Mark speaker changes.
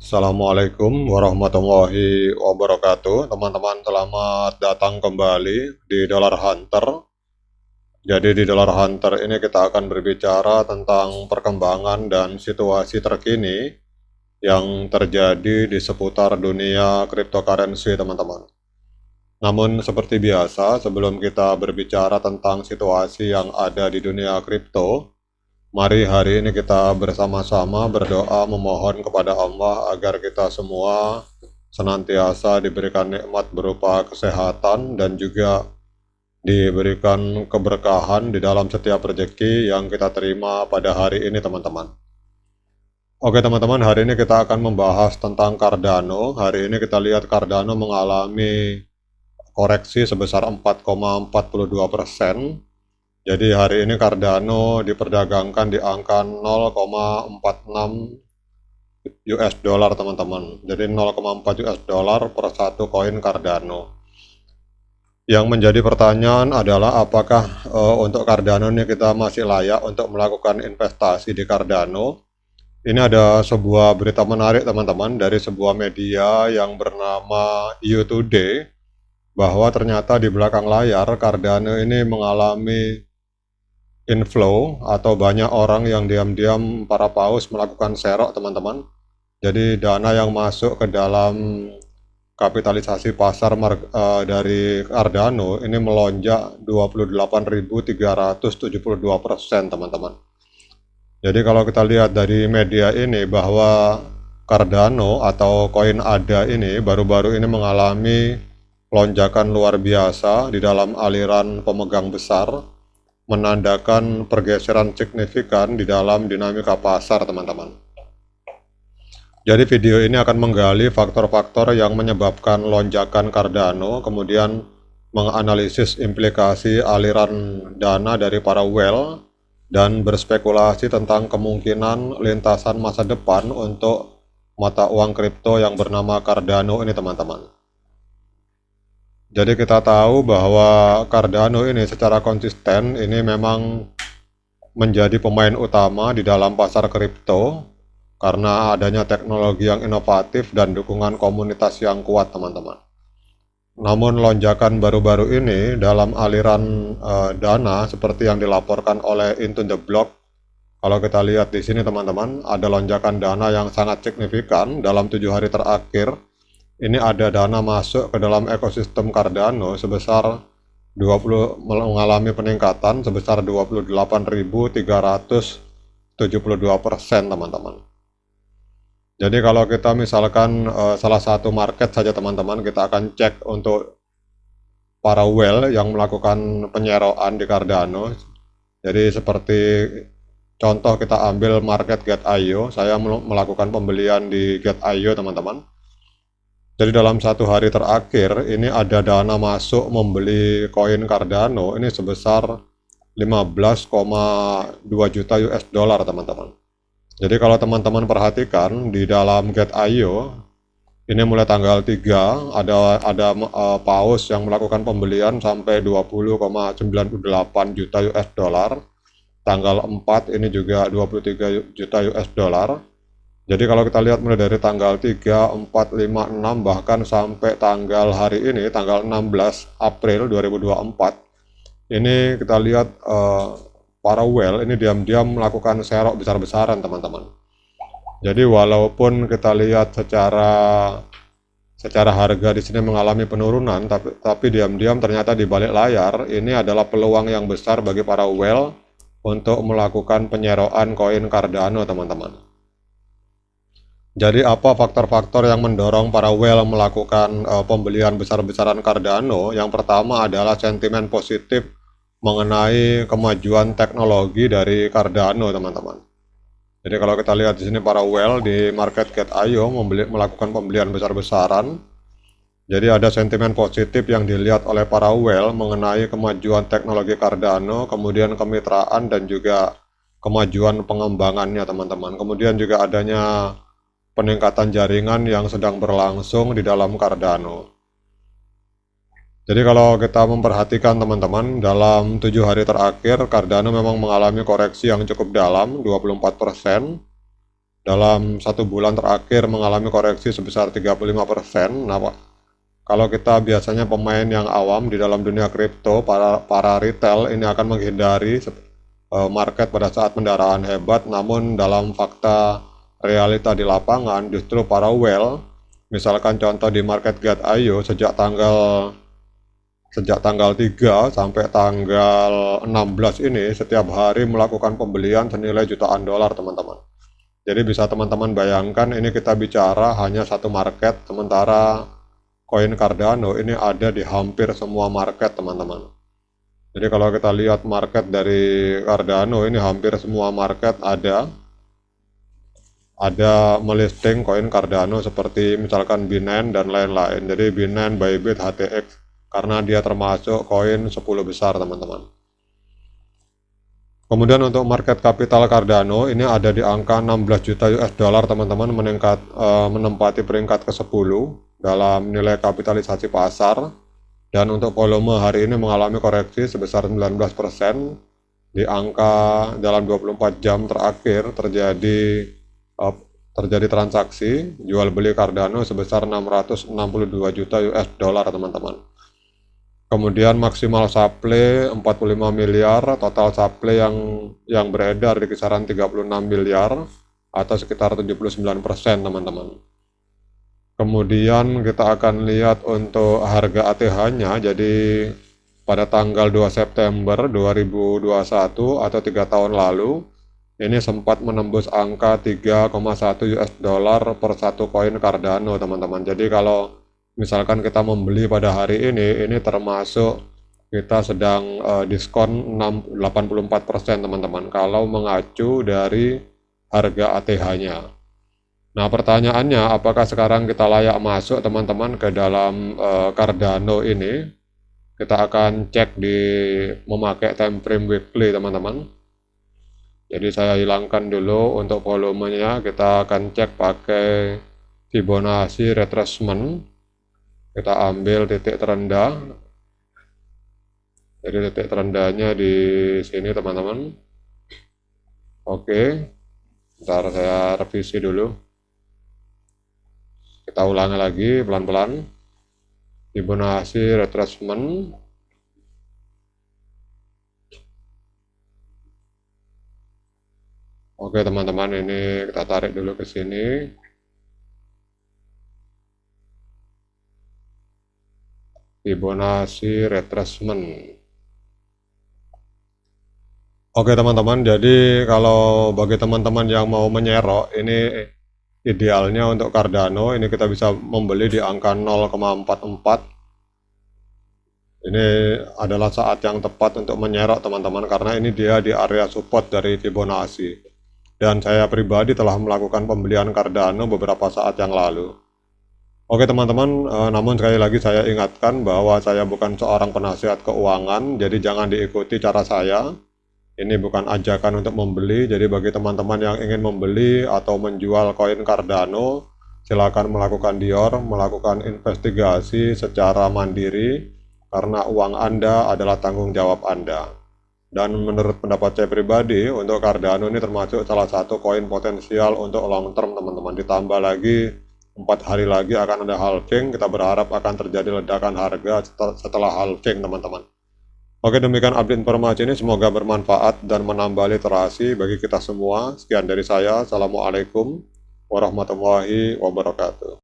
Speaker 1: Assalamualaikum warahmatullahi wabarakatuh. Teman-teman, selamat datang kembali di Dollar Hunter. Jadi di Dollar Hunter ini kita akan berbicara tentang perkembangan dan situasi terkini yang terjadi di seputar dunia cryptocurrency, teman-teman. Namun seperti biasa, sebelum kita berbicara tentang situasi yang ada di dunia kripto, mari hari ini kita bersama-sama berdoa memohon kepada Allah agar kita semua senantiasa diberikan nikmat berupa kesehatan dan juga diberikan keberkahan di dalam setiap rezeki yang kita terima pada hari ini, teman-teman. Oke teman-teman, hari ini kita akan membahas tentang Cardano. Hari ini kita lihat Cardano mengalami koreksi sebesar 4,42%. Jadi hari ini Cardano diperdagangkan di angka 0,46 US dollar, teman-teman. Jadi 0,4 US dollar per satu koin Cardano. Yang menjadi pertanyaan adalah apakah untuk Cardano ini kita masih layak untuk melakukan investasi di Cardano? Ini ada sebuah berita menarik, teman-teman, dari sebuah media yang bernama You Today, bahwa ternyata di belakang layar Cardano ini mengalami inflow atau banyak orang yang diam-diam para paus melakukan serok, teman-teman. Jadi dana yang masuk ke dalam kapitalisasi pasar dari Cardano ini melonjak 28.372%, teman-teman. Jadi kalau kita lihat dari media ini bahwa Cardano atau koin ADA ini baru-baru ini mengalami lonjakan luar biasa di dalam aliran pemegang besar, menandakan pergeseran signifikan di dalam dinamika pasar, teman-teman. Jadi video ini akan menggali faktor-faktor yang menyebabkan lonjakan Cardano, kemudian menganalisis implikasi aliran dana dari para whale, dan berspekulasi tentang kemungkinan lintasan masa depan untuk mata uang kripto yang bernama Cardano ini, teman-teman. Jadi kita tahu bahwa Cardano ini secara konsisten ini memang menjadi pemain utama di dalam pasar kripto karena adanya teknologi yang inovatif dan dukungan komunitas yang kuat, teman-teman. Namun lonjakan baru-baru ini dalam aliran dana seperti yang dilaporkan oleh Into the Block, kalau kita lihat di sini, teman-teman, ada lonjakan dana yang sangat signifikan dalam 7 hari terakhir. Ini ada dana masuk ke dalam ekosistem Cardano sebesar mengalami peningkatan sebesar 28.372%, teman-teman. Jadi kalau kita misalkan salah satu market saja, teman-teman, kita akan cek untuk para whale yang melakukan penyeroan di Cardano. Jadi seperti contoh kita ambil market Get.io, saya melakukan pembelian di Get.io, teman-teman. Jadi dalam 1 hari terakhir ini ada dana masuk membeli koin Cardano ini sebesar 15,2 juta US dollar, teman-teman. Jadi kalau teman-teman perhatikan di dalam Get.io ini mulai tanggal 3 ada paus yang melakukan pembelian sampai 20,98 juta US dollar. Tanggal 4 ini juga 23 juta US dollar. Jadi kalau kita lihat mulai dari tanggal 3, 4, 5, 6 bahkan sampai tanggal hari ini tanggal 16 April 2024 ini kita lihat para whale ini diam-diam melakukan serok besar-besaran, teman-teman. Jadi walaupun kita lihat secara harga di sini mengalami penurunan, tapi diam-diam ternyata di balik layar ini adalah peluang yang besar bagi para whale untuk melakukan penyeroan koin Cardano, teman-teman. Jadi apa faktor-faktor yang mendorong para whale melakukan pembelian besar-besaran Cardano? Yang pertama adalah sentimen positif mengenai kemajuan teknologi dari Cardano, teman-teman. Jadi kalau kita lihat di sini para whale di market Get.io melakukan pembelian besar-besaran. Jadi ada sentimen positif yang dilihat oleh para whale mengenai kemajuan teknologi Cardano, kemudian kemitraan dan juga kemajuan pengembangannya, teman-teman. Kemudian juga adanya peningkatan jaringan yang sedang berlangsung di dalam Cardano. Jadi kalau kita memperhatikan, teman-teman, dalam 7 hari terakhir Cardano memang mengalami koreksi yang cukup dalam 24%. dalam 1 bulan terakhir mengalami koreksi sebesar 35%. Nah, Pak, kalau kita biasanya pemain yang awam di dalam dunia kripto, para retail ini akan menghindari market pada saat pendarahan hebat, namun dalam fakta realita di lapangan justru para whale, misalkan contoh di MarketGate.io sejak tanggal 3 sampai tanggal 16 ini setiap hari melakukan pembelian senilai jutaan dolar, teman-teman. Jadi bisa teman-teman bayangkan, ini kita bicara hanya satu market, sementara koin Cardano ini ada di hampir semua market, teman-teman. Jadi kalau kita lihat market dari Cardano ini hampir semua market ada melisting koin Cardano seperti misalkan Binance dan lain-lain. Jadi Binance, Bybit, HTX, karena dia termasuk koin 10 besar, teman-teman. Kemudian untuk market capital Cardano ini ada di angka 16 juta US dollar, teman-teman, menempati peringkat ke-10 dalam nilai kapitalisasi pasar. Dan untuk volume hari ini mengalami koreksi sebesar 19%. Di angka dalam 24 jam terakhir terjadi transaksi jual beli Cardano sebesar 662 juta US dollar, teman-teman. Kemudian maksimal supply 45 miliar, total supply yang beredar di kisaran 36 miliar atau sekitar 79%, teman-teman. Kemudian kita akan lihat untuk harga ATH-nya. Jadi pada tanggal 2 September 2021 atau 3 tahun lalu, ini sempat menembus angka 3,1 US dollar per satu koin Cardano, teman-teman. Jadi kalau misalkan kita membeli pada hari ini termasuk kita sedang diskon 84%, teman-teman, kalau mengacu dari harga ATH-nya. Nah, pertanyaannya, apakah sekarang kita layak masuk, teman-teman, ke dalam Cardano ini? Kita akan cek memakai time frame weekly, teman-teman. Jadi saya hilangkan dulu untuk volumenya, kita akan cek pakai Fibonacci retracement. Kita ambil titik terendah. Jadi titik terendahnya di sini, teman-teman. Oke, ntar saya revisi dulu. Kita ulangi lagi pelan-pelan. Fibonacci retracement. Oke, teman-teman, ini kita tarik dulu ke sini. Fibonacci retracement. Oke, teman-teman, jadi kalau bagi teman-teman yang mau menyerok, ini idealnya untuk Cardano ini kita bisa membeli di angka 0,44. Ini adalah saat yang tepat untuk menyerok, teman-teman, karena ini dia di area support dari Fibonacci. Dan saya pribadi telah melakukan pembelian Cardano beberapa saat yang lalu. Oke, teman-teman, namun sekali lagi saya ingatkan bahwa saya bukan seorang penasihat keuangan, jadi jangan diikuti cara saya. Ini bukan ajakan untuk membeli, jadi bagi teman-teman yang ingin membeli atau menjual koin Cardano, silakan melakukan investigasi secara mandiri, karena uang Anda adalah tanggung jawab Anda. Dan menurut pendapat saya pribadi, untuk Cardano ini termasuk salah satu koin potensial untuk long term, teman-teman. Ditambah lagi 4 hari lagi akan ada halving, kita berharap akan terjadi ledakan harga setelah halving, teman-teman. Oke, demikian update informasi ini, semoga bermanfaat dan menambah literasi bagi kita semua. Sekian dari saya, Assalamualaikum warahmatullahi wabarakatuh.